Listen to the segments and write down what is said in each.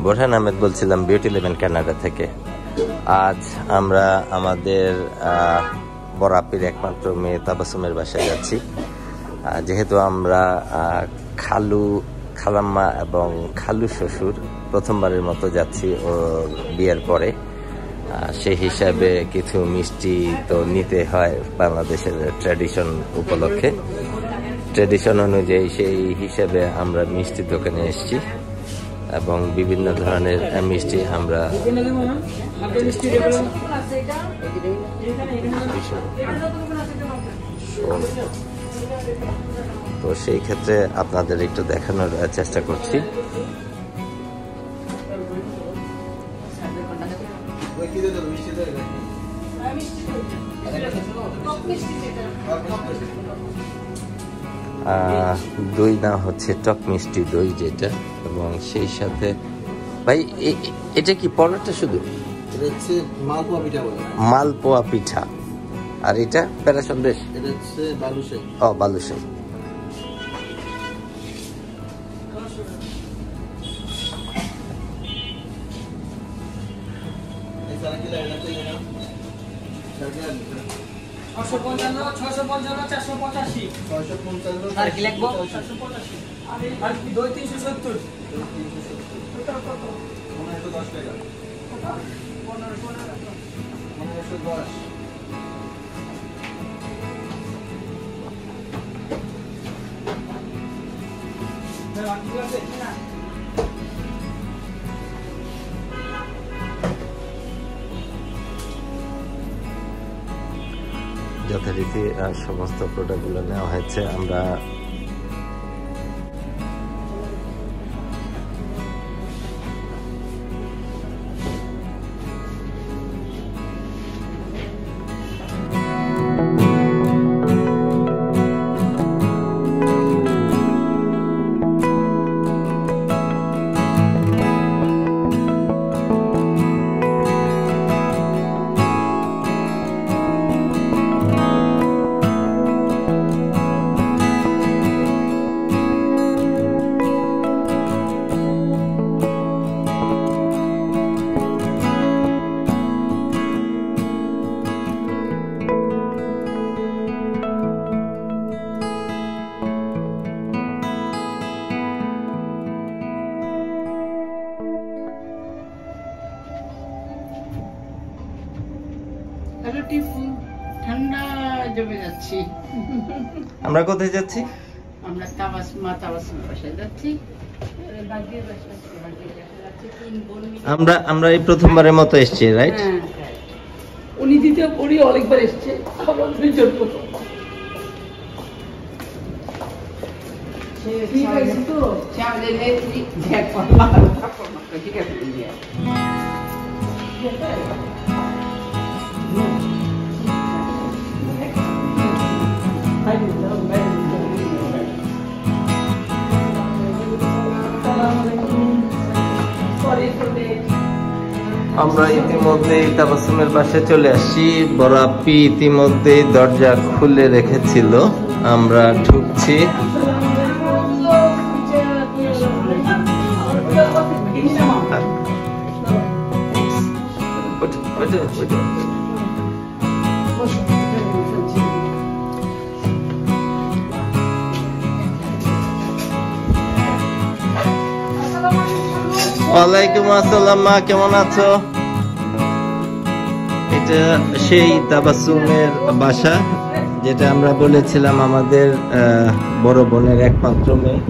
বোরহান আহমেদ বলছিলাম beauty লেভেন Canada থেকে। আজ আমরা আমাদের বড় আপির একমাত্র মেয়ে তাবাসসুমের বাসায় যাচ্ছি। যেহেতু আমরা খালাম্মা এবং খালু শ্বশুর প্রথমবারের মতো যাচ্ছি ওর বিয়ের পরে, সেই হিসাবে কিছু মিষ্টি তো নিতে হয় বাংলাদেশের ট্র্যাডিশন উপলক্ষে। ট্র্যাডিশন অনুযায়ী সেই হিসাবে আমরা মিষ্টি দোকানে এসেছি এবং বিভিন্ন ধরনের মিষ্টি আমরা তো সেই ক্ষেত্রে আপনাদের একটু দেখানোর চেষ্টা করছি। দই না হচ্ছে টক মিষ্টি দই যেটা, এবং সেই সাথে ভাই এটা কি পরোটা শুধু? মালপোয়া পিঠা। আর এটা প্যারা সন্দেশ? ও বালুশাই। যথারীতি সমস্ত প্রোডাক্টগুলো নেওয়া হয়েছে। আমরা আমরা কোথায় যাচ্ছি? আমরা তাবাসসুমের বাসায় যাচ্ছি। আমরা এই প্রথমবারের মতো এসেছি, রাইট? উনি দ্বিতীয় পড়ি অনেকবার এসছে, আমরা দুইজন প্রথম। ঠিক আছে তো চাওলে নেত্রী ধ্যান করলাম, ঠিক আছে। আমরা ইতিমধ্যে তাবাসসুমের বাসায় চলে আসছি। বড় আপি ইতিমধ্যে দরজা খুলে রেখেছিল, আমরা ঢুকছি। ওয়ালাইকুম আসসালাম, মা কেমন আছো? এটা সেই তাবাসসুমের বাসা, যেটা আমরা বলেছিলাম আমাদের বড় বোনের একমাত্র মেয়ে।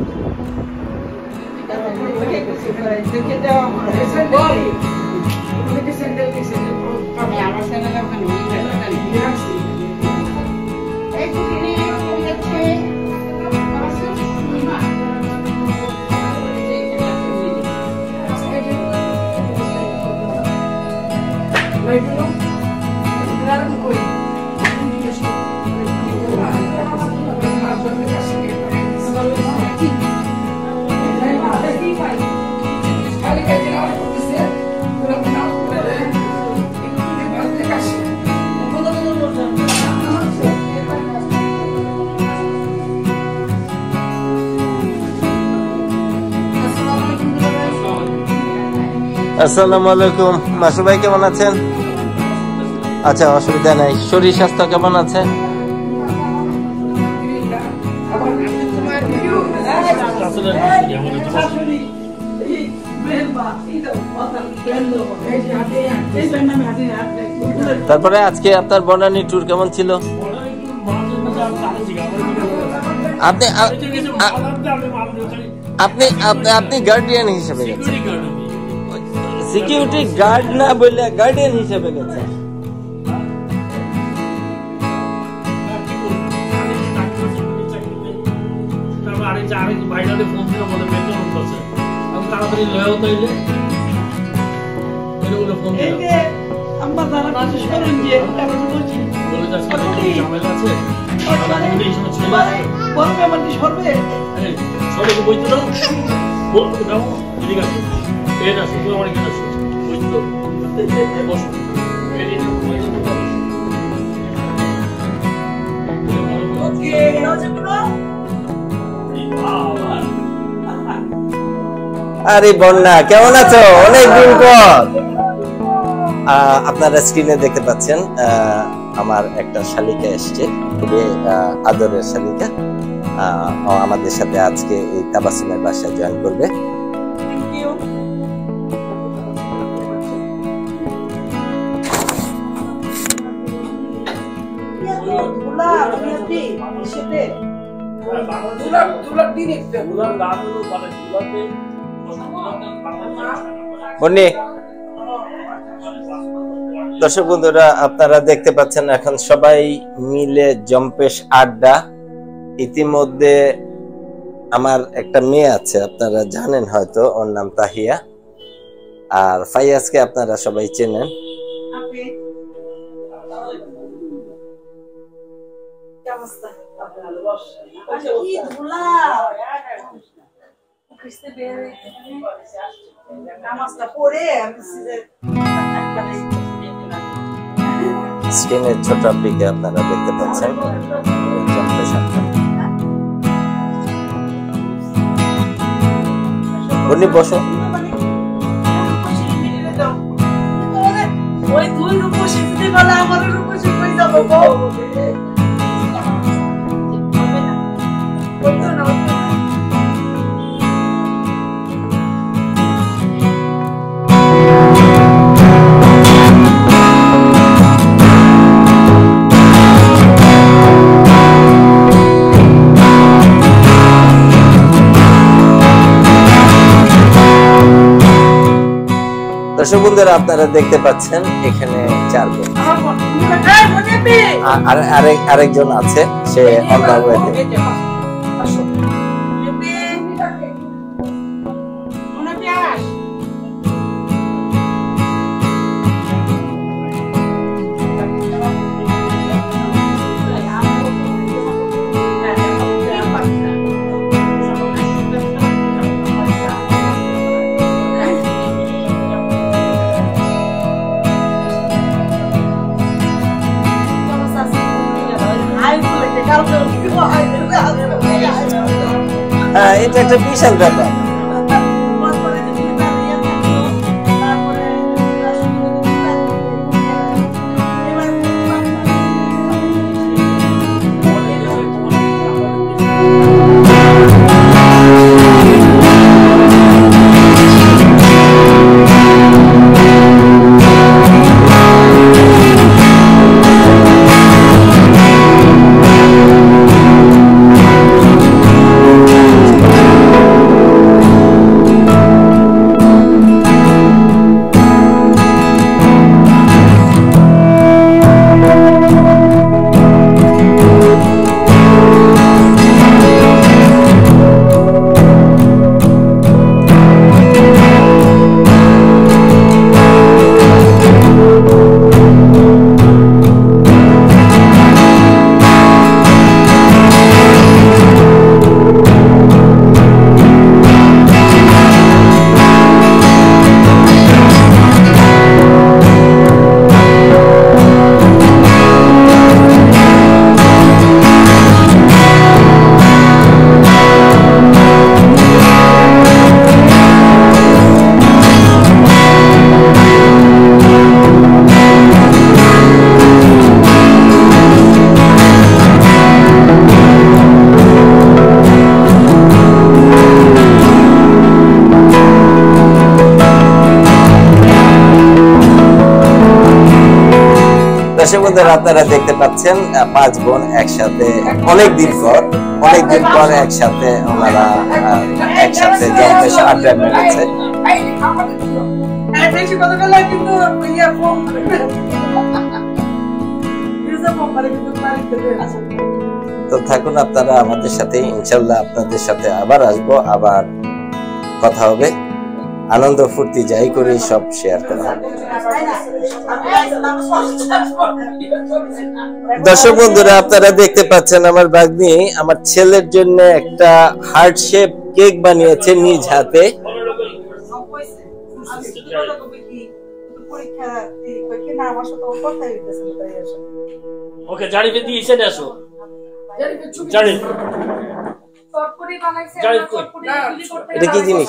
আসসালামু আলাইকুম। মাসু ভাই কেমন আছেন? আচ্ছা, অসুবিধা নাই। শরীর স্বাস্থ্য কেমন আছে? তারপরে আজকে আপনার বনানী ট্যুর কেমন ছিল? আপনি আপনি আপনি গার্ডিয়ান হিসেবে গেছেন, সিকিউরিটি গার্ড না বললে গার্ডিয়ান হিসেবে গেছেন। আরে বন্যা কেমন আছো? অনেকদিন পর। আপনারা স্ক্রিনে দেখতে পাচ্ছেন আমার একটা শালিকা এসছে, খুবই আদরের শালিকা। আমাদের সাথে আজকে এই তাবাসসুমের বাসায় জয়েন করবে। বন্নি, দর্শক বন্ধুরা আপনারা দেখতে পাচ্ছেন এখন সবাই মিলে জম্পেশ আড্ডা। ইতিমধ্যে আমার একটা মেয়ে আছে, আপনারা জানেন হয়তো, ওর নাম তাহিয়া। আর ফাইয়াজকে আপনারা সবাই চেনেন। স্ক্রিনের ছোট পিকে আপনারা দেখতে পাচ্ছেন বলি বসো। ওই দুই রূপসী যদি বলে আমার রূপসী কই যাব গো। দর্শক বন্ধুরা আপনারা দেখতে পাচ্ছেন এখানে 4 বোন, আরেকজন আছে, সে এটা একটা বিশাল ব্যাপার। দর্শক বন্ধুরা আপনারা দেখতে পাচ্ছেন 5 বোন একসাথে অনেকদিন পর একসাথে ওনারা একসাথে জমবেশ আড্ডা মেরেছে। তো থাকুন আপনারা আমাদের সাথে, ইনশাল্লাহ আপনাদের সাথে আবার আসবো, আবার কথা হবে, আনন্দ ফুর্তি যাই করে সব শেয়ার করা হবে। দর্শক বন্ধুরা আপনারা দেখতে পাচ্ছেন আমার ভাগ্নি আমার ছেলের জন্য একটা হার্ট শেপ কেক বানিয়েছে নিজ হাতে। ওকে জারিফে দিয়েছেন আসো জারিফ এটা কি জিনিস?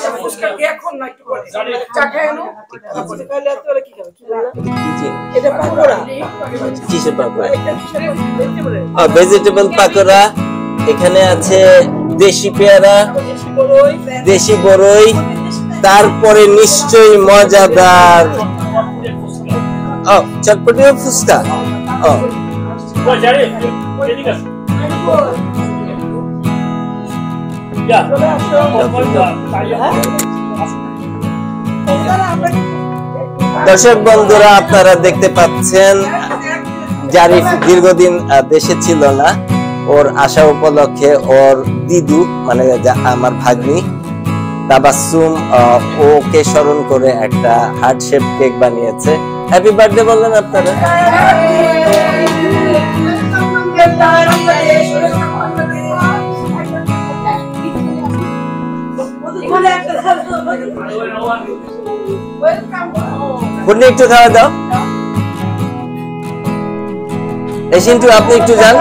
ভেজিটেবল পাকোড়া, এখানে আছে দেশি পেয়ারা, দেশি বড়ই, তারপরে নিশ্চয়ই মজাদার চটপটি ফুচকা। দর্শক বন্ধুরা আপনারা দেখতে পাচ্ছেন জারিফ দীর্ঘদিন দেশে ছিল না, ওর আসা উপলক্ষে ওর দিদু মানে আমার ভাগ্নি তাবাসসুম ওকে স্মরণ করে একটা হার্ট শেপ কেক বানিয়েছে। হ্যাপি বার্থডে বললেন আপনারা। একটু খাওয়া দাও, এসিন্টু আপনি একটু যান।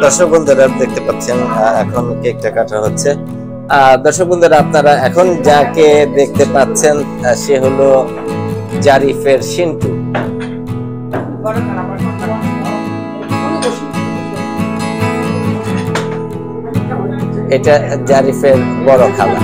দর্শক বন্ধুরা দেখতে পাচ্ছেন এখন কেকটা কাটা হচ্ছে। দর্শক বন্ধুরা আপনারা এখন যাকে দেখতে পাচ্ছেন সে হলো জারিফের সিন্টু। এটা জারিফের বড় খালা।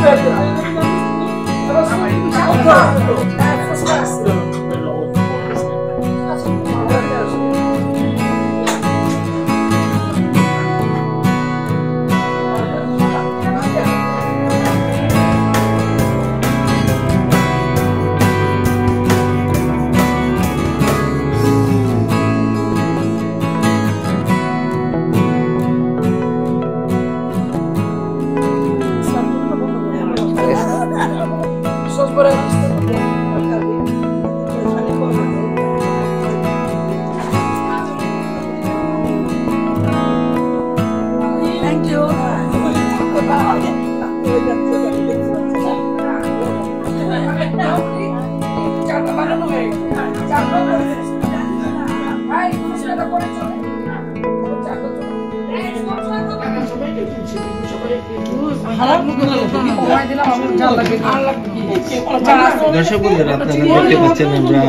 দর্শক বন্ধুরা আপনারা দেখতে পাচ্ছেন আমরা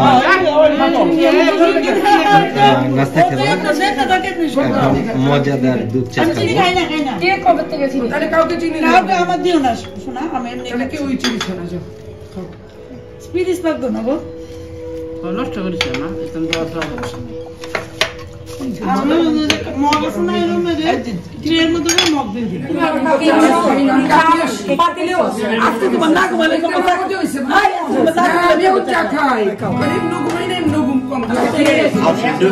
নাস্তা খেলাম, এখন মজাদার দুধ চা নষ্ট করিস না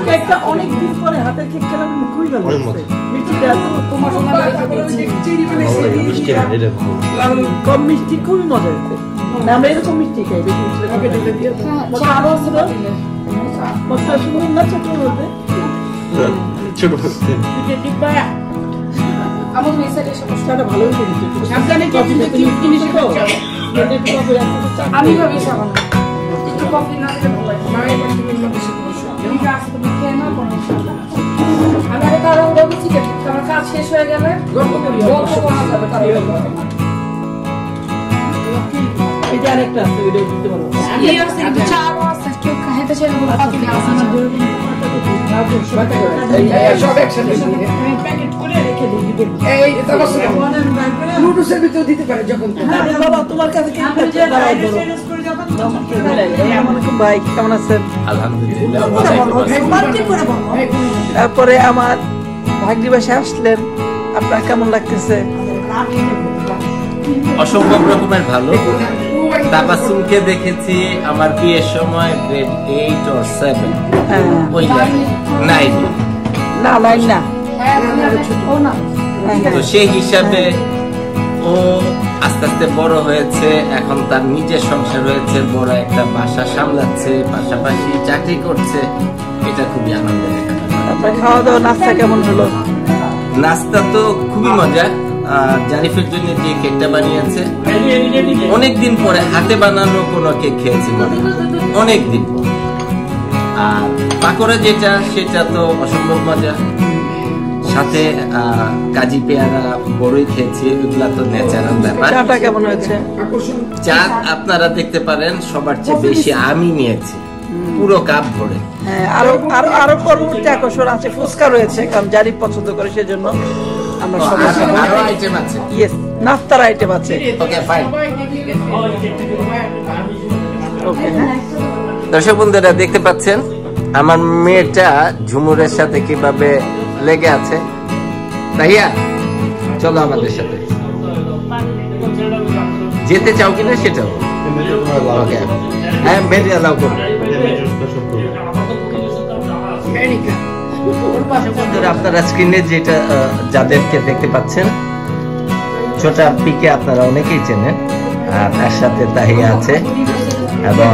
কেকটা অনেক দিন পরে হাতের কেক খেলাম, খুবই ভালো লাগছে। মিষ্টিটা তোমার কম মিষ্টি, খুবই মজা হয়েছে। আমরা এরকম মিষ্টি খাই বেশি আরো সুন্দর না ছোট বলতে ছোট আমার মেসেজে সমস্যাটা ভালো হয়েছে। সাবধানে কফি জিনিস আমি ভাবি সাবান একটু কফি না দিলে ভালো লাগে। মায়ের পাশে মিললে বেশি সমস্যা আমি কাজ করতে কেন না কোনো সমস্যা আমি আর কারো বলছি যে আমার কাজ শেষ হয়ে গেলে গল্প করি, গল্প করা যাবে তার এই যে আরেকটা আছে, ওইটা দিতে পারবো। এই আছে কিন্তু চারও আছে, কেউ খাইতে চাইলে বলে কফি না আছে সব একসাথে আমি প্যাকেট করে রেখে দিই। এই তাহলে নুডলসের ভিতরে দিতে পারে যখন বাবা তোমার কাছে কি ভাই কেমন আছেন? আলহামদুলিল্লাহ। তারপরে আমার ভাগ্নি বাসে আসলেন, আপনার কেমন লাগতেছে? অসম্ভব রকমের ভালো। তাবাসসুমকে দেখেছি আমার বিয়ের সময় গ্রেড 8 or 7 ওই নাই না লাইন না, তো সেই হিসাবে ও আস্তে আস্তে বড় হয়েছে, এখন তার নিজের সংসার হয়েছে, বড় একটা বাসা সামলাচ্ছে, পাশাপাশি চাকরি করছে। এটা খুবই আনন্দের একটা ব্যাপার। আপনার খাওয়া দাওয়া নাস্তা কেমন হলো? নাস্তা তো খুবই মজা। জারিফের জন্য যে কেকটা বানিয়েছে, অনেকদিন পরে হাতে বানানো কোনো কেক খেয়েছি মনে হয়, অনেকদিন। আর পাকোড়া যেটা, সেটা তো অসম্ভব মজা। সাথে কাজি পেয়ারা বড়ই খেয়েছি, এগুলা তো ন্যাচারাল ব্যাপার। চাটা কেমন হয়েছে? চা আপনারা দেখতে পারেন সবার চেয়ে বেশি আমি নিয়েছি, পুরো কাপ ভরে। হ্যাঁ, আরো আরো আরো পরবর্তী আকর্ষণ আছে, ফুচকা রয়েছে, কারণ জারিফ পছন্দ করে সেজন্য আমরা সবাই আরো আইটেম আছে। ইয়েস, নাস্তার আইটেম আছে। Okay fine. ওকে, দর্শক বন্ধুরা দেখতে পাচ্ছেন আমার মেয়েটা ঝুমুরের সাথে কিভাবে লেগে আছে। ভাইয়া চলো আমাদের সাথে, যেতে চাও কিনা সেটাও। ওকে, হ্যাঁ মেরে অ্যালাউ করবো। আপনারা স্ক্রিনে যেটা যাদেরকে দেখতে পাচ্ছেন, ছোটা পিকে আপনারা অনেকেই চেনেন, আর তার সাথে তাহিয়া আছে এবং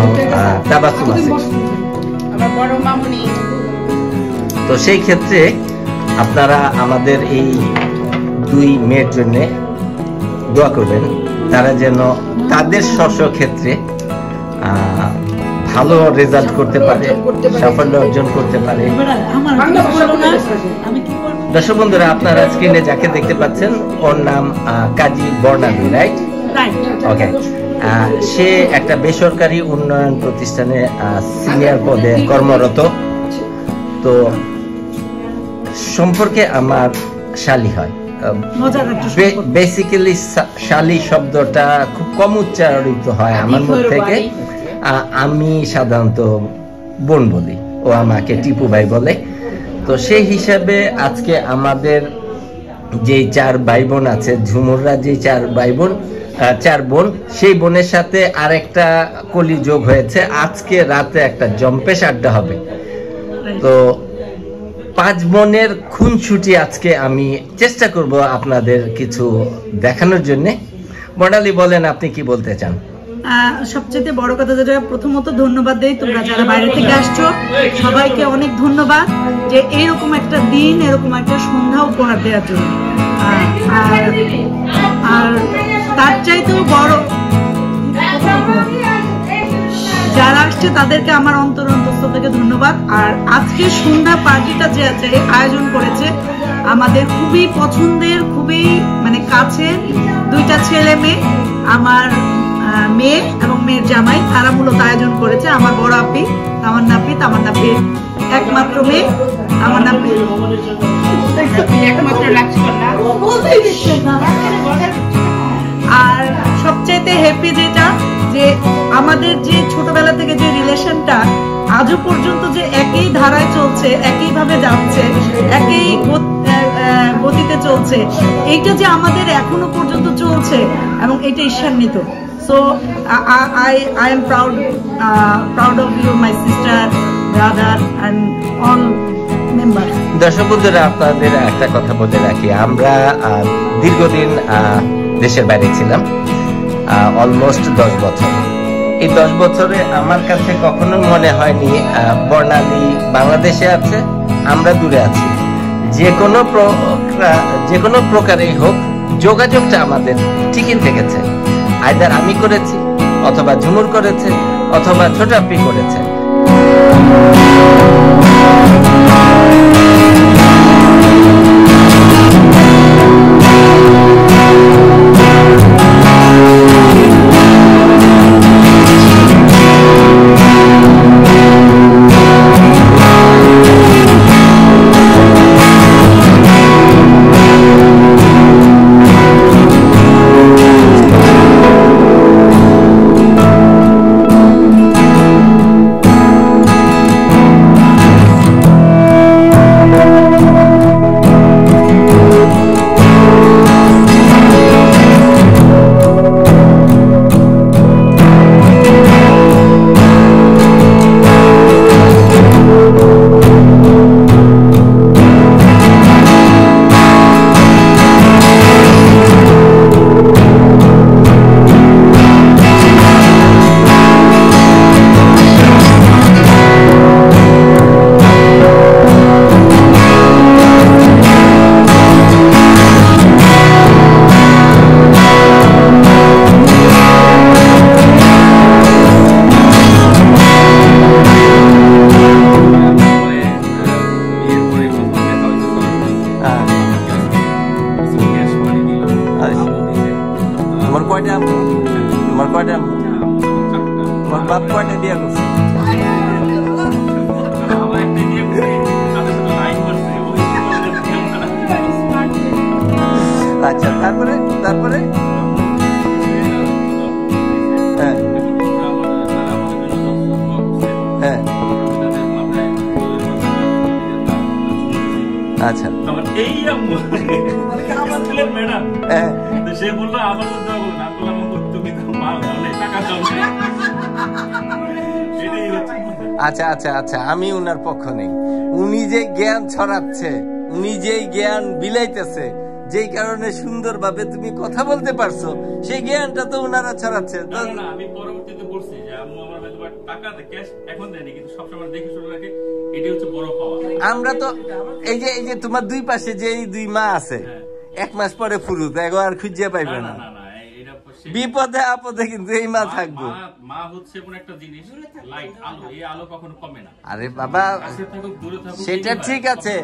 তাবাসসুম আছে। আমার বড় মামুনি। তো সেই ক্ষেত্রে আপনারা আমাদের এই দুই মেয়ের জন্য দোয়া করবেন, তারা যেন তাদের ক্ষেত্রে ভালো রেজাল্ট করতে পারে, সাফল্য অর্জন করতে পারে। দর্শক বন্ধুরা আপনারা স্ক্রিনে যাকে দেখতে পাচ্ছেন, ওর নাম কাজী বর্ণালী, রাইট? ওকে, সে একটা বেসরকারি উন্নয়ন প্রতিষ্ঠানে সিনিয়র পদে কর্মরত। তো সম্পর্কে আমার শালি হয়। বেসিক্যালি শালি শব্দটা খুব কম উচ্চারিত হয় আমার মুখ থেকে। আমি সাধারণত বোন বলি, ও আমাকে টিপু ভাই বলে। তো সেই হিসাবে আজকে আমাদের যে 4 ভাই বোন আছে, ঝুমুররা যে 4 ভাই বোন, 4 বোন, সেই বোনের সাথে আরেকটা কলি যোগ হয়েছে। আজকে রাতে একটা জম্পেশ আড্ডা হবে। তো 5 বোনের খুনসুটি আজকে আমি চেষ্টা করব আপনাদের কিছু দেখানোর জন্য। বর্ণালী বলেন, আপনি কি বলতে চান? সবচেয়ে বড় কথা যেটা, প্রথমত ধন্যবাদ দেই তোমরা যারা বাইরে থেকে আসছো, সবাইকে অনেক ধন্যবাদ যে এইরকম একটা দিন, এরকম একটা সন্ধ্যা উপহার দেওয়ার জন্য। আর তার চাইতেও বড়, যারা আসছে তাদেরকে আমার অন্তরস্থ থেকে ধন্যবাদ। আর আজকে সন্ধ্যা পার্টিটা যে আছে আয়োজন করেছে আমাদের খুবই পছন্দের, খুবই মানে কাছের 2টা ছেলে মেয়ে, আমার মেয়ে এবং মেয়ের জামাই, তারা মূলত আয়োজন করেছে। আমার বড় আপি তামান্নাপির একমাত্র মেয়ে তামান্নাপি, আর সবচাইতে হ্যাপি যেটা, যে আমাদের যে ছোটবেলা থেকে যে রিলেশনটা আজও পর্যন্ত যে একই ধারায় চলছে, একইভাবে যাচ্ছে, একই গতিতে চলছে, এইটা যে আমাদের এখনো পর্যন্ত চলছে এবং এটা ঈর্ষান্বিত। So I am proud of you, my sister, brother and all member. দর্শক বন্ধুরা, আপনাদের একটা কথা বলে রাখি, আমরা দীর্ঘদিন দেশের বাইরে ছিলাম, অলমোস্ট 10 বছর। এই 10 বছরে আমার কাছে কখনো মনে হয়নি বর্ণালী বাংলাদেশে আছে, আমরা দূরে আছি। যে কোনো প্রকারেই হোক, যোগাযোগটা আমাদের ঠিকই থেকেছে। আইদার আমি করেছি, অথবা ঝুমুর করেছে, অথবা ছোট আপি করেছে। আচ্ছা, তারপরে আচ্ছা, এই ম্যাডাম সে বললো আমার আচ্ছা আচ্ছা আচ্ছা, আমি উনার পক্ষ নেই। উনি যে জ্ঞান ছড়াচ্ছে, উনি যে জ্ঞান বিলাইতেছে, যেই কারণে সুন্দরভাবে তুমি কথা বলতে পারছো, সেই জ্ঞানটা তো উনারা ছড়াচ্ছে। আমি পরবর্তীতে বলছি যে আম্মু আমার হয়তো টাকা ক্যাশ এখন দেয়নি, কিন্তু সবসময় দেখে শুনে রাখে, এটাই হচ্ছে বড় পাওয়া। আমরা তো এই যে তোমার দুই পাশে যে দুই মা আছে, 1 মাস পরে ফুরুত এগো আর খুঁজে পাইবে না। বিপদে আপদে কিন্তু এই মা থাকবো। মা হচ্ছে কোন একটা জিনিস, লাইট, আলো, এই আলো কখনো কমে না। আরে বাবা, সেটা ঠিক আছে,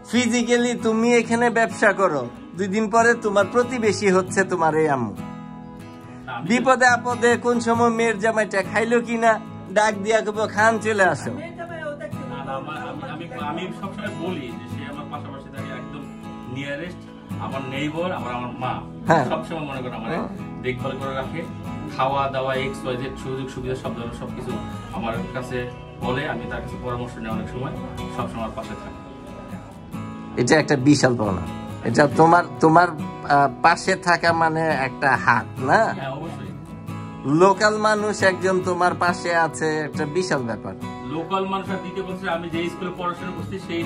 ফিজিক্যালি তুমি এখানে ব্যবসা করো, 2 দিন পরে তোমার প্রতিবেশী হচ্ছে তোমার এই আম্মু। বিপদে আপদে কোন সময় মেয়ের জামাইটা খাইলো কিনা ডাক দিয়া কব খান চলে আসো। আমি সবসময় বলি যে সে আমার পাশাপাশি থাকে, একদম নিয়ারেস্ট, আমার নেইবার, আমার মা। সবসময় মনে করো আমার দেখভাল করে রাখে, খাওয়া দাওয়া XYZ সুযোগ সুবিধা সব ধরনের সবকিছু আমার কাছে বলে, আমি তার কাছে পরামর্শ নেই অনেক সময়, সবসময় আমার পাশে থাকে। এটা একটা বিশাল পাওনা, এটা তোমার পাশে থাকা মানে একটা হাত না। অবশ্যই লোকাল মানুষ একজন তোমার পাশে আছে, একটা বিশাল ব্যাপার। লোকাল মানুষ আর দ্বিতীয় কথা, আমি যে স্কুলে পড়াশোনা করছি সেই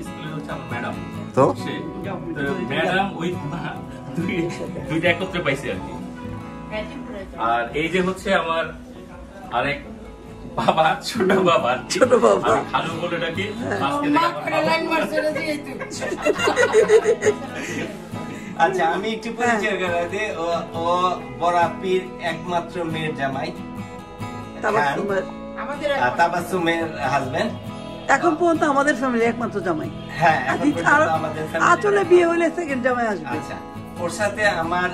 স্কুলের হচ্ছে আমার ম্যাডাম। তো ম্যাডাম ওই দুইটা একত্রে পাইছি আর কি। আর এই যে হচ্ছে আমার আরেক বাবা, ছোট বাবা খালু বলে ডাকি। আচ্ছা, আমি একটু পরিচয় করাই দিই। ও বরাপির একমাত্র মেয়ের জামাই, তাবাসসুমের হাজবেন্ড, এখন পর্যন্ত আমাদের ফ্যামিলি একমাত্র জামাই। হ্যাঁ, আচলে বিয়ে হলে সেকেন্ড জামাই আসবে। আচ্ছা, ওর সাথে আমার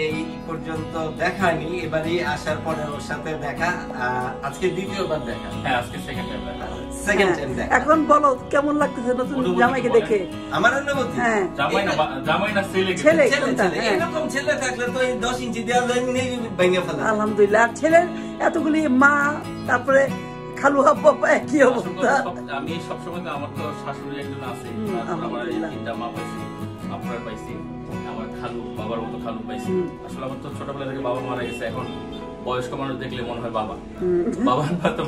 এই পর্যন্ত দেখা হয়নি, এবারই আসার পরে ওর সাথে দেখা, আজকে দ্বিতীয়বার দেখা। হ্যাঁ, আজকে সেকেন্ড টাইম দেখা। এখন বলো কেমন লাগতেছে নতুন জামাইকে দেখে? আমার অনুভূতি, জামাই না ছেলে, এরকম ছেলে থাকলে তো 10 ইঞ্চি দেওয়াল ভেঙে ফেলা। আলহামদুলিল্লাহ, আর ছেলের এতগুলি মা, তারপরে খালু বাবা, কি অবস্থা। আমি সবসময়, আমার তো শাশুড়ি একজন আছে, আমার 3টা মা পাইছি, আপনার পাইছি, আমার খালু, বাবার মতো খালু পাইছি। আসলে আমার তো ছোটবেলা থেকে বাবা মারা গেছে, এখন বয়স্ক মানুষ দেখলে মনে হয় বাবা। বাবার মা তো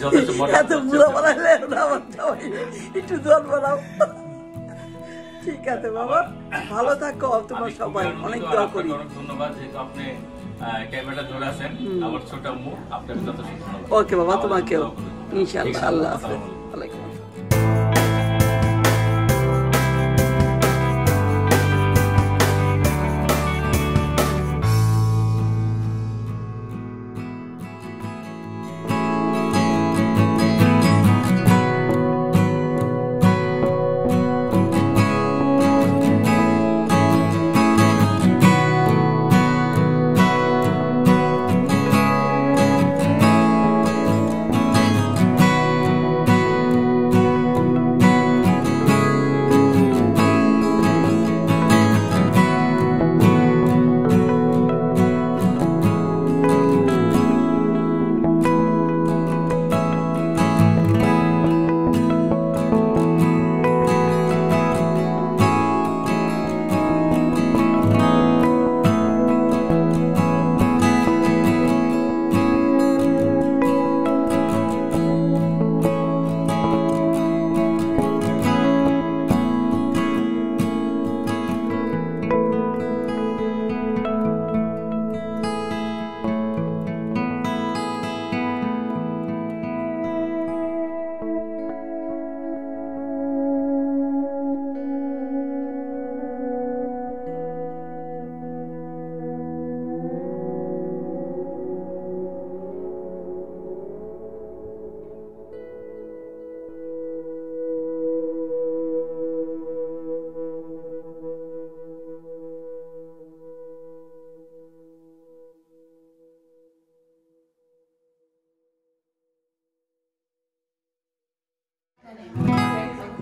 যথেষ্ট এত বুড়া বানাইলে একটু জল বানাও। ঠিক আছে বাবা, ভালো থাকো তোমার সবাই, অনেক দোয়া করি। অনেক ধন্যবাদ, যেহেতু আপনি ক্যামেরা ধরে আছেন, আমার ছোট আম্মু, আপনাকে যথেষ্ট ধন্যবাদ। ওকে বাবা, তোমাকেও ইনশাআল্লাহ। আল্লাহ হাফেজ। ওয়ালাইকুম আসসালাম।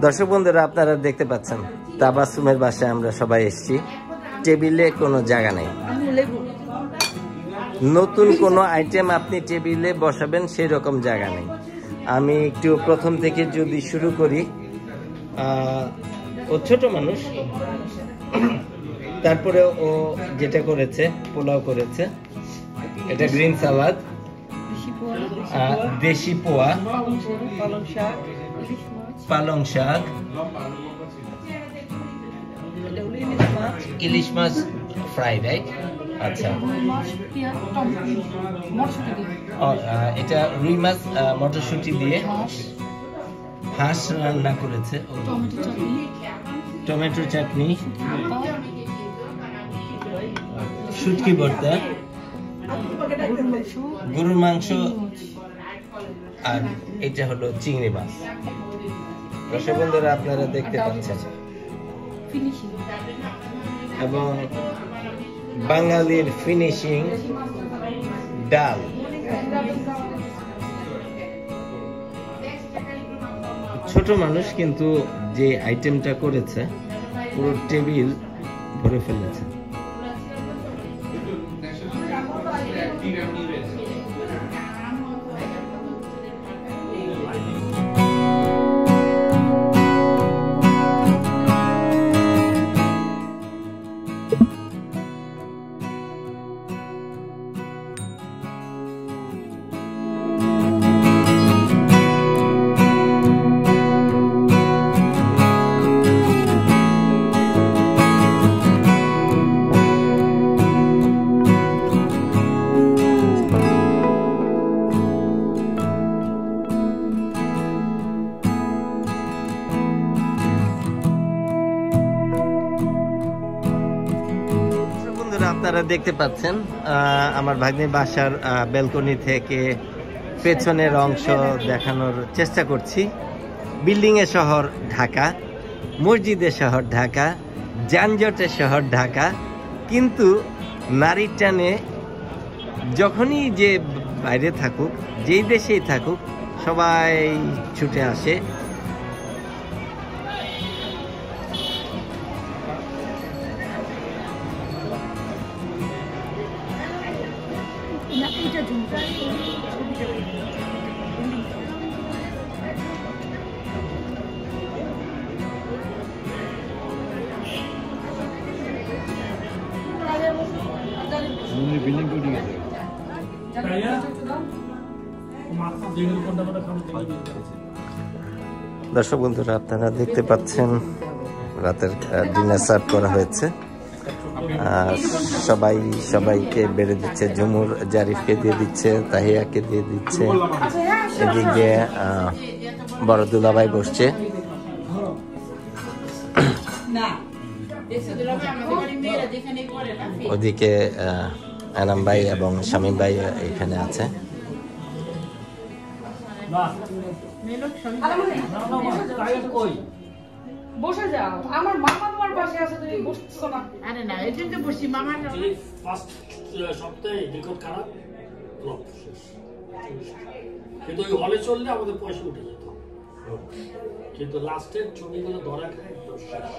দর্শক বন্ধুরা, আপনারা দেখতে পাচ্ছেন তাবাসসুমের বাসায় আমরা সবাই এসেছি। টেবিলে কোনো জায়গা নেই, নতুন কোনো আইটেম আপনি টেবিলে বসাবেন সেই রকম জায়গা নেই। আমি একটু প্রথম থেকে যদি শুরু করি, ও ছোট মানুষ, তারপরে ও যেটা করেছে পোলাও করেছে, এটা গ্রিন সালাদ, দেশি পোয়া, পালং শাক, ইলিশ মাছ ফ্রাই, রাইট? আচ্ছা, এটা রুই মাছ মটরশুঁটি দিয়ে হাঁস রান্না করেছে, টমেটো চাটনি, শুটকি ভর্তা, গরুর মাংস, আর এটা হলো চিংড়ি মাছ। দর্শক বন্ধুরা, আপনারা দেখতে পাচ্ছেন, এবং বাঙালির ফিনিশিং ডাল। ছোট মানুষ কিন্তু যে আইটেমটা করেছে পুরো টেবিল ভরে ফেলেছে। আপনারা দেখতে পাচ্ছেন আমার ভাগ্নের বাসার ব্যালকনি থেকে পেছনের অংশ দেখানোর চেষ্টা করছি। বিল্ডিং এর শহর ঢাকা, মসজিদের শহর ঢাকা, যানজটের শহর ঢাকা, কিন্তু নারীর টানে যখনই যে বাইরে থাকুক, যেই দেশেই থাকুক, সবাই ছুটে আসে। দর্শক বন্ধুরা, আপনারা দেখতে পাচ্ছেন রাতের ডিনার সার্ভ করা হয়েছে। সবাইকে বেড়ে দিচ্ছে। ঝুমুর জারিফকে দিয়ে দিচ্ছে, তাহিয়াকে দিয়ে দিচ্ছে। এদিক দিয়ে বড় দুলাভাই বসছে। ওদিকে আনাম ভাই এবং শামীম ভাই এখানে আছে। বসে যাও, আমার মামা তোমার পাশে আছে, তুমি বসছো না। আরে না, এই জন্য বসি। মামা ফার্স্ট সপ্তাহে রেকর্ড খারাপ, ফ্লপ শেষ। কিন্তু ওই হলে চললে আমাদের পয়সা উঠে যেত, কিন্তু লাস্টের ছবিগুলো ধরা খায় একদম শেষ।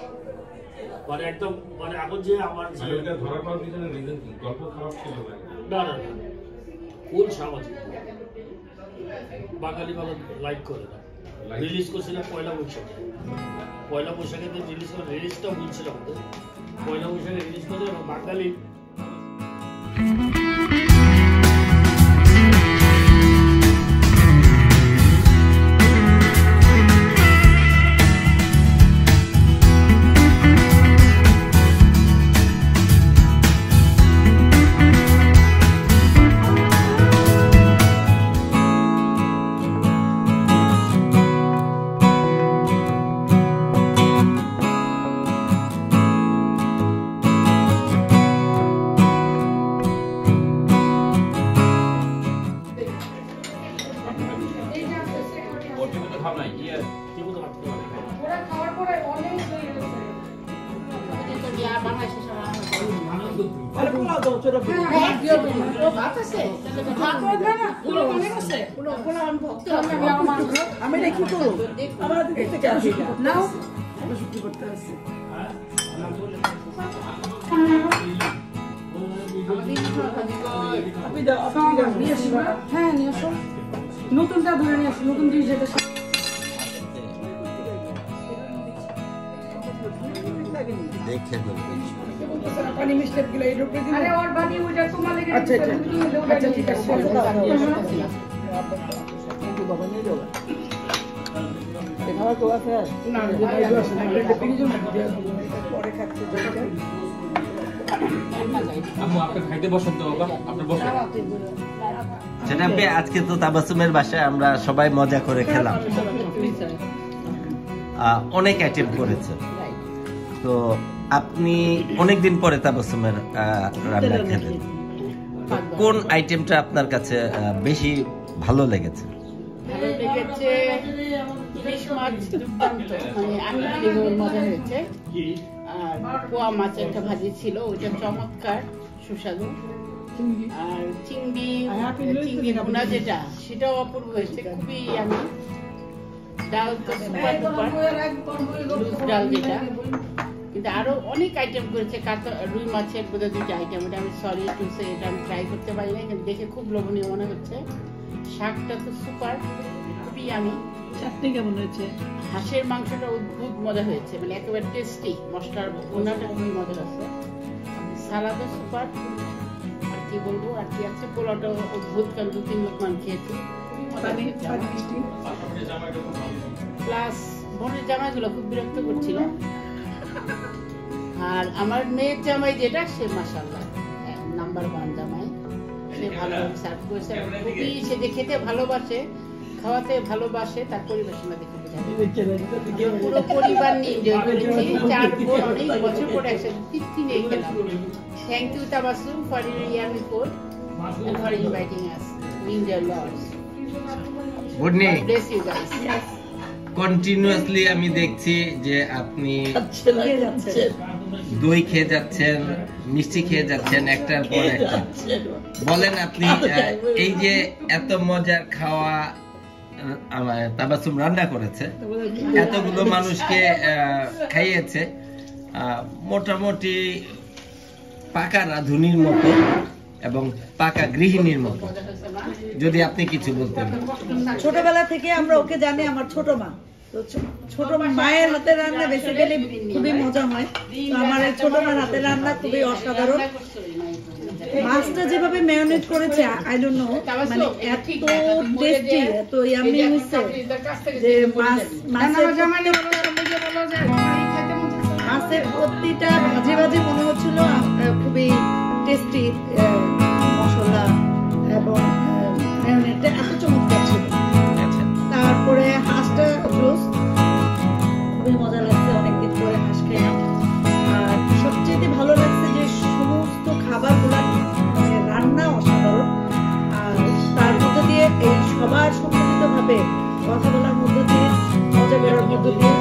মানে একদম মানে এখন যে আমার ধরা পাওয়ার পিছনে রিজন কি? গল্প খারাপ ছিল না না না, কোন সামাজিক বাঙালি ভালো লাইক করে না। রিলিজ করছিল পয়লা বৈশাখে। পয়লা বৈশাখে রিলিজ করে, রিলিজটা বলছিল আমাদের পয়লা বৈশাখে রিলিজ করে। এবং বাঙালি আমি দেখি তো আমার থেকে আসি নাও শুক্তি করতে আসি। হ্যাঁ নিয়ে আসো, নতুনটা ধরে নিয়ে আসো, নতুন জিনিস যেটা দেখে পানি মিস্টেক গুলো এই রূপে দিন। আরে ওর বাড়ি ওইটা তোমার লেগে। আচ্ছা আচ্ছা ঠিক আছে। খাওয়া তো আছে না? পরে খাচ্ছে। খাইতে বসেন তো বাবা, আপনি বসেন। আজকে তো তাবাসসুমের বাসায় আমরা সবাই মজা করে খেলাম। অনেক আইটেম করেছে। তো আপনি অনেকদিন পরে তাবাসসুমের রান্না খেলেন, কোন আইটেমটা আপনার কাছে বেশি ভালো লেগেছে? ভালো লেগেছে ইলিশ মাছ দুর্দান্ত, মানে আমি মজা হয়েছে। আর পোয়া মাছ একটা ভাজি ছিল, ওইটা চমৎকার সুস্বাদু। আর চিংড়ি ভুনা যেটা, সেটাও অপূর্ব হয়েছে, খুবই আমি। ডাল তো সুপার ডুপার, ডাল যেটা। কিন্তু আরো অনেক আইটেম করেছে। রুই মাছের বোধহয় 2টা আইটেম, ওটা আমি সরি টু সে, এটা আমি ট্রাই করতে পারি না, কিন্তু দেখে খুব লোভনীয় মনে হচ্ছে। শাকটা তো সুপার, খুবই আমি। চাটনি কেমন হয়েছে? হাঁসের মাংসটা অদ্ভুত মজা হয়েছে, মানে একেবারে টেস্টি। মশলার ভুনাটা খুবই মজা আছে। সালাদও সুপার। আর কি বলবো, আর কি আছে, পোলাওটা অদ্ভুত, কারণ 2-3 লোক মান খেয়েছি। প্লাস বোনের জামাইগুলো খুব বিরক্ত করছিল। আর আমার মেয়ের জামাই যেটা, সে মাশাআল্লাহ নাম্বার 1 জামাই। সে ভালো সার্ভ করেছে, খুবই সে যে খেতে ভালোবাসে, খাওয়াতে ভালোবাসে, তার পরিবেশনা দেখে বোঝা যায়। পুরো পরিবার নিয়ে এনজয় করেছি। 4 বোন অনেক বছর পরে একসাথে তৃপ্তি নিয়ে খেলাম। Thank you Tabassum for your year report and for inviting us. We enjoy lots. Good night Bless you guys. Continuously আমি দেখছি যে আপনি দই খেয়ে যাচ্ছেন, মিষ্টি খেয়ে যাচ্ছেন, একটার পর একটা। বলেন আপনি এই যে এত মজার খাওয়া তাবাসসুম রান্না করেছে, এতগুলো মানুষকে খাইয়েছে, মোটামুটি পাকা রাঁধুনির মতো এবং পাকা গৃহিণীর মতো, যদি আপনি কিছু বলতেন। ছোটবেলা থেকে আমরা ওকে জানি, আমার ছোট মা। তো ছোট মায়ের হাতের রান্না বেসিক্যালি খুবই মজা হয়। তো আমার এই ছোট মার হাতের রান্না খুবই অসাধারণ। মাছটা যেভাবে ম্যারিনেট করেছে আই ডোন্ট নো, মানে এত টেস্টি, এত ইয়ামি হয়েছে যে মাছের প্রতিটা ভাজে ভাজে মনে হচ্ছিল খুবই টেস্টি মশলা এবং ম্যারিনেটটা এত চমৎকার ছিল। তারপরে হাঁসটা জুস খুবই মজা লাগছে, অনেকদিন পরে হাঁস খেলাম। আর সবচেয়ে ভালো লাগছে যে সমস্ত খাবারগুলো রান্না অসাধারণ, আর তার মধ্য দিয়ে এই সবার সম্মিলিতভাবে কথা বলার মধ্য দিয়ে মজা করার মধ্য দিয়ে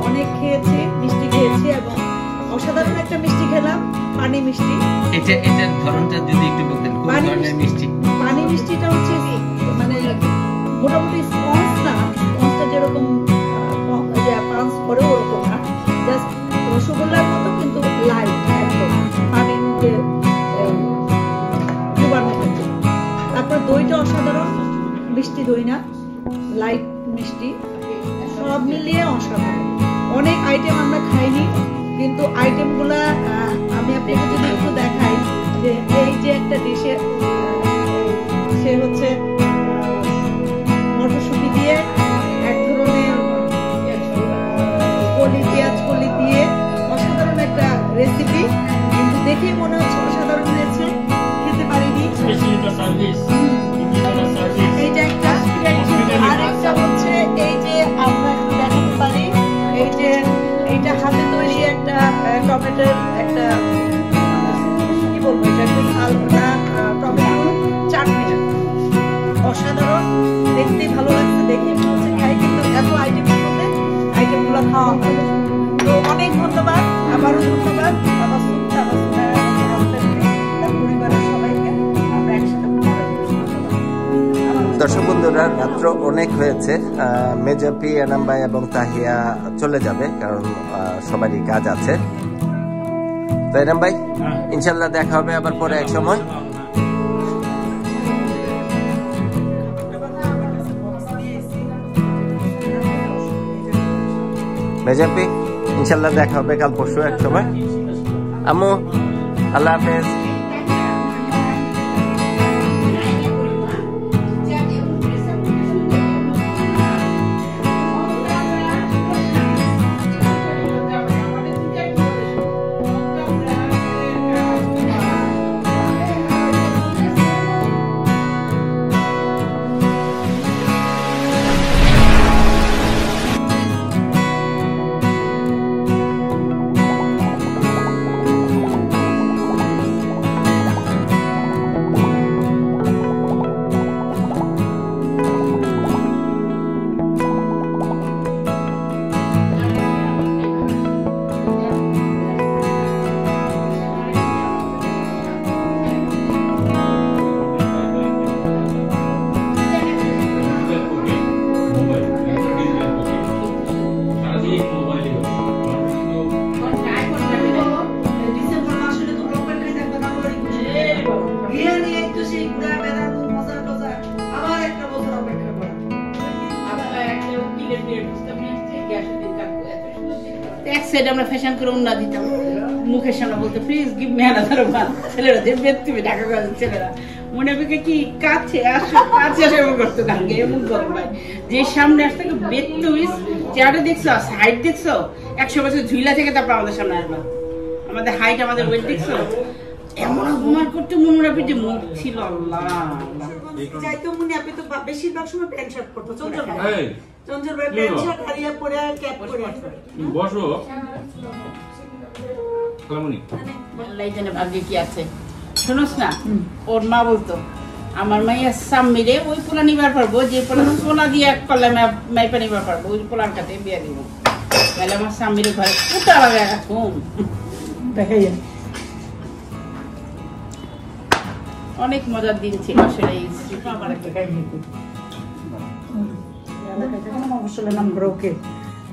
অনেক খেয়েছি, মিষ্টি খেয়েছি এবং অসাধারণ একটা মিষ্টি খেলাম, পানি মিষ্টি। এটার ধরনটা যদি একটু বলতেন, কোন ধরনের মিষ্টি? পানি মিষ্টিটা হচ্ছে মানে মোটামুটি স্পঞ্জ না, স্পঞ্জটা যেরকম পাঞ্চ করে ওরকম না, জাস্ট রসগোল্লার মতো কিন্তু লাইট, একদম পানির মধ্যে ডুবানো থাকে। তারপর দইটা অসাধারণ, মিষ্টি দই না, লাইট মিষ্টি, সব মিলিয়ে অসাধারণ। অনেক আইটেম আমরা খাইনি, কিন্তু আইটেমগুলা আমি আপনাকে যদি একটু দেখাই, যে এই যে একটা ডিশে সে হচ্ছে মটরশুঁটি দিয়ে এক ধরনের পেঁয়াজ কলি দিয়ে অসাধারণ একটা রেসিপি, কিন্তু দেখেই মনে হচ্ছে অসাধারণ হয়েছে, খেতে পারিনি। এইটা একটা, আর একটা হচ্ছে এই যে আমরা দেখাতে পারি, এই যে এইটা হাতে তৈরি একটা টমেটোর একটা কি বলবো, এটা একটা হালকা টমেটো চাটনি, অসাধারণ, দেখতেই ভালো লাগছে, দেখে মনে হচ্ছে খাই, কিন্তু এত আইটেমের মধ্যে আইটেমগুলো খাওয়া হবে। তো অনেক ধন্যবাদ, আবারও ধন্যবাদ আমার পরিবারের সবাইকে, আমরা একসাথে। দর্শক বন্ধুরা, রাত্র অনেক হয়েছে, মেজাপি, এনাম ভাই এবং তাহিয়া চলে যাবে, কারণ সবারই কাজ আছে। তো এনাম ভাই, ইনশাল্লাহ দেখা হবে আবার পরে এক সময়। মেজাপি, ইনশাল্লাহ দেখা হবে কাল পরশু এক সময়। আম্মু, আল্লাহ হাফেজ। আমরা ফ্যাশন করে উন্না দিতাম মুখের সামনে, বলতে please give me another one. ছেলেরা যে বেদতিবে ঢাকা কলেজের ছেলেরা মনে হবে কি কাছে আসো, কাছে আসো এমন করতো, গানকে এমন করতো ভাই, যে সামনে আসতে বেদতুমিস, চেহারা দেখছো, হাইট দেখছো, 100 বছর ঝুইলা থেকে তারপর আমাদের সামনে আসলো, আমাদের হাইট, আমাদের ওয়েট দেখছো, এমন অপমান করতে মনে পিঠে মুখ ছিল। আল্লাহ যাইতো মনে, আপনি তো বেশিরভাগ সময় প্যান্ট শার্ট করতো, চঞ্চল ভাই, চঞ্চল ভাই প্যান্ট শার্ট হারিয়ে পরে ক্যাপ পরে বসো। আল্লাহ জানে ভাগ্যে কি আছে। শুনোস না, ওর মা বলতো আমার মাইয়া সাম্মিরে ওই পোলা নিবার পারবো, যে পোলা দিয়ে এক পাল্লা মাইপা নিবার পারবো, ওই পোলার কাছে বিয়ে দিব। তাহলে আমার সাম্মিরে ঘরে কুটা লাগে এখন দেখাই। অনেক মজার দিন ছিল আসলে।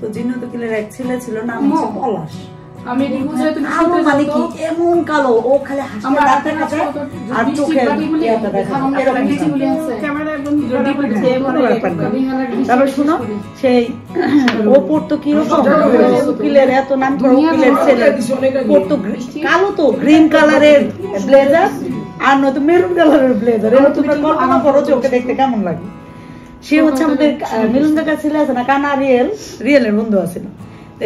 তো জিন্নত কিলের এক ছেলে ছিল, নাম হচ্ছে পলাশ। আমি কালো মানে কি এমন কালো, ও খালি হাসতে দাঁতে কাছে আর চোখে তারপর শুনো, সেই ও পড়তো কিরকম উকিলের, এত নাম ধরো উকিলের ছেলে পড়তো কালো, তো গ্রিন কালারের ব্লেজার, আর নয়তো মেরুন কালারের ব্লেজার। এবার তুমি কল্পনা করো যে ওকে দেখতে কেমন লাগে। সে হচ্ছে আমাদের মিলন কাকা ছেলে আছে না, কানা রিয়েলের বন্ধু আছে না,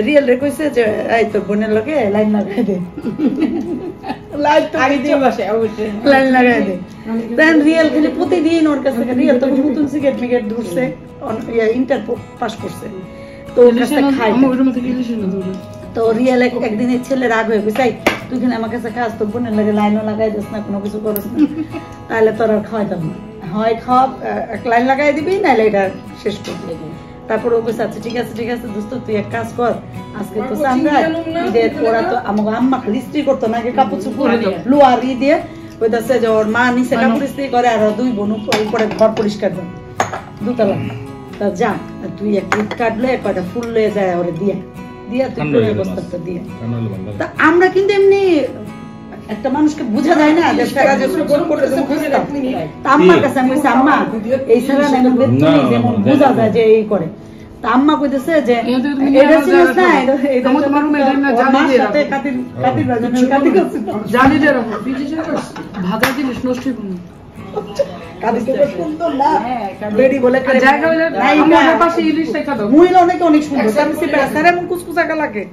রিয়েল রে কইছে যে এই তোর বোনের লগে লাইন লাগাই দে, লাইন লাগাই দে। দেন রিয়েল খালি প্রতিদিন ওর কাছে, রিয়েল তখন নতুন সিগারেট মিগারেট ধরছে, ইন্টার পাস করছে, তো ওর কাছে খাই। তো রিয়েল একদিন ছেলে রাগ হয়ে গেছে, তুই কিনা আমার কাছে খাস, তোর বোনের লাগে লাইনও লাগাই দিস না, কোনো কিছু করিস না, তাহলে তোর আর খাওয়াইতাম না, হয় খাওয়া এক লাইন লাগাই দিবি, নাহলে এটা শেষ করবি। তারপর ও বলছে আচ্ছা ঠিক আছে ঠিক আছে দোস্ত, তুই এক কাজ কর, আজকে তো চান্দা ঈদের, ওরা তো আমাকে আম্মা খালি ইস্ত্রি করতো নাকি কাপড় চুপড় লোয়ার ই দিয়ে, কইতাছে যে ওর মা নিচে কাপড় ইস্ত্রি করে আর দুই বোন উপরে ঘর পরিষ্কার করে দুতলা। তা যা তুই এক ঈদ কাটলে কয়টা ফুল লয়ে যায় ওরে দিয়া দিয়া তুই ফুলের বস্তাটা দিয়ে। তা আমরা কিন্তু এমনি একটা মানুষকে বোঝা যায় না যে সারা যে সুযোগ করতেছে বুঝতাম। তা আম্মার কাছে আমি কইছি আম্মা এই সারা না যেমন বোঝা যায় যে এই করে। তা আম্মা কইতেছে যে এটা চিনিস না, এটা তোমার রুমে না জানি দে সাথে কাটির বাজার কাটি করছিস জানি দে রাখো বিশেষ করে ভাজা জিনিস নষ্ট হবে না। কাটি তো সুন্দর না বেডি বলে করে জায়গা হইলে আমার পাশে ইলিশ রেখা দাও, মুইলা অনেক সুন্দর। আমি সে বেচারা এমন কুচকুচা লাগে